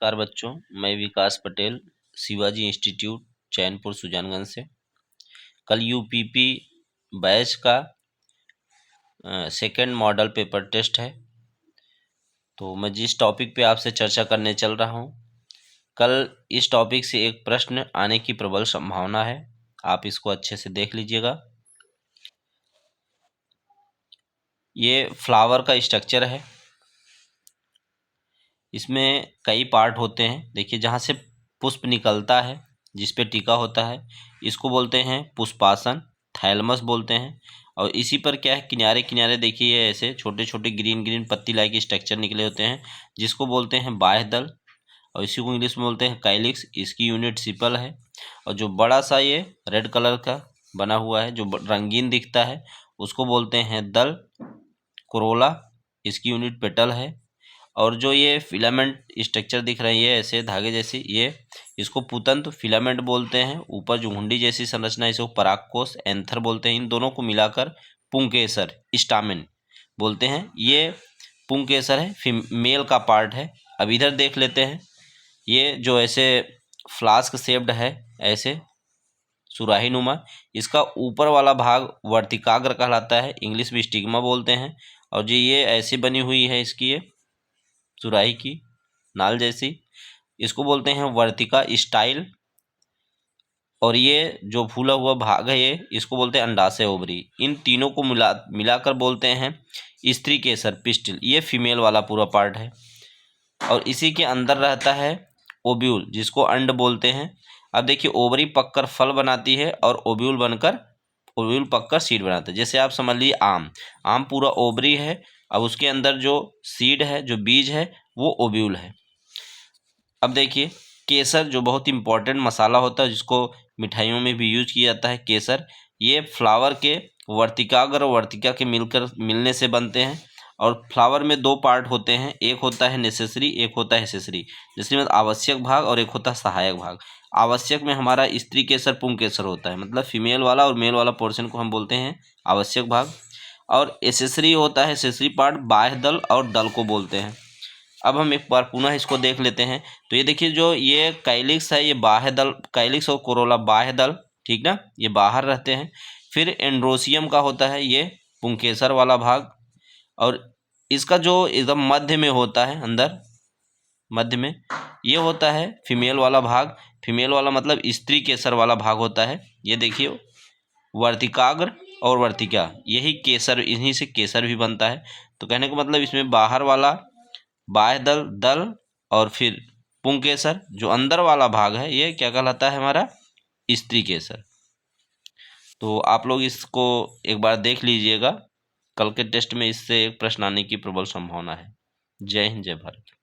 नमस्कार बच्चों, मैं विकास पटेल शिवाजी इंस्टीट्यूट चैनपुर सुजानगंज से। कल यूपीपी बैच का सेकंड मॉडल पेपर टेस्ट है। तो मैं जिस टॉपिक पे आपसे चर्चा करने चल रहा हूँ, कल इस टॉपिक से एक प्रश्न आने की प्रबल संभावना है। आप इसको अच्छे से देख लीजिएगा। ये फ्लावर का स्ट्रक्चर है। इसमें कई पार्ट होते हैं। देखिए, जहाँ से पुष्प निकलता है, जिस पे टीका होता है, इसको बोलते हैं पुष्पासन, थैलमस बोलते हैं। और इसी पर क्या है, किनारे किनारे देखिए ऐसे छोटे छोटे ग्रीन ग्रीन पत्ती लाइक स्ट्रक्चर निकले होते हैं, जिसको बोलते हैं बाह्य दल। और इसी को इंग्लिश में बोलते हैं काइलिक्स। इसकी यूनिट सिपल है। और जो बड़ा सा ये रेड कलर का बना हुआ है, जो रंगीन दिखता है, उसको बोलते हैं दल, कोरोला। इसकी यूनिट पेटल है। और जो ये फिलामेंट स्ट्रक्चर दिख रही है ऐसे धागे जैसी, ये इसको पुतंत फिलामेंट बोलते हैं। ऊपर जो घुंडी जैसी संरचना है, इसको परागकोश, एंथर बोलते हैं। इन दोनों को मिलाकर पुंकेसर, स्टामेन बोलते हैं। ये पुंकेसर है, फीमेल का पार्ट है। अब इधर देख लेते हैं। ये जो ऐसे फ्लास्क शेप्ड है, ऐसे सुराही नुमा, इसका ऊपर वाला भाग वर्तिकाग्र कहलाता है, इंग्लिश में स्टिग्मा बोलते हैं। और जो ये ऐसी बनी हुई है, इसकी ये सुराही की नाल जैसी, इसको बोलते हैं वर्तिका स्टाइल। और ये जो फूला हुआ भाग है, ये इसको बोलते हैं अंडाशय ओवरी। इन तीनों को मिलाकर बोलते हैं स्त्री केसर, पिस्टिल। ये फीमेल वाला पूरा पार्ट है। और इसी के अंदर रहता है ओब्यूल, जिसको अंड बोलते हैं। अब देखिए, ओवरी पककर फल बनाती है और ओव्यूल पककर सीड बनाता है। जैसे आप समझ लीजिए आम पूरा ओवरी है। अब उसके अंदर जो सीड है, जो बीज है, वो ओव्यूल है। अब देखिए, केसर जो बहुत इंपॉर्टेंट मसाला होता है, जिसको मिठाइयों में भी यूज किया जाता है, केसर। ये फ्लावर के वर्तिकाग्र और वर्तिका के मिलने से बनते हैं। और फ्लावर में दो पार्ट होते हैं, एक होता है नेसेसरी, एक होता है एसेसरी। नेसेसरी मतलब आवश्यक भाग, और एक होता है सहायक भाग। आवश्यक में हमारा स्त्री केसर, पुंग केसर होता है, मतलब फीमेल वाला और मेल वाला पोर्शन को हम बोलते हैं आवश्यक भाग। और एसेसरी होता है, एसेसरी पार्ट, बाह्य दल और दल को बोलते हैं। अब हम एक बार पुनः इसको देख लेते हैं। तो ये देखिए, जो ये काइलिक्स है, ये बाह्य दल, काइलिक्स और कोरोला बाह्य दल, ठीक ना, ये बाहर रहते हैं। फिर एंड्रोसियम का होता है ये पुंकेसर वाला भाग। और इसका जो एकदम मध्य में होता है, अंदर मध्य में, ये होता है फीमेल वाला भाग। फीमेल वाला मतलब स्त्री केसर वाला भाग होता है। ये देखिए, वर्तिकाग्र और वर्तिका, यही केसर, इन्हीं से केसर भी बनता है। तो कहने का मतलब, इसमें बाहर वाला बाह्य दल और फिर पुंकेसर, जो अंदर वाला भाग है, ये क्या कहलाता है, हमारा स्त्री केसर। तो आप लोग इसको एक बार देख लीजिएगा। कल के टेस्ट में इससे एक प्रश्न आने की प्रबल संभावना है। जय हिंद, जय भारत।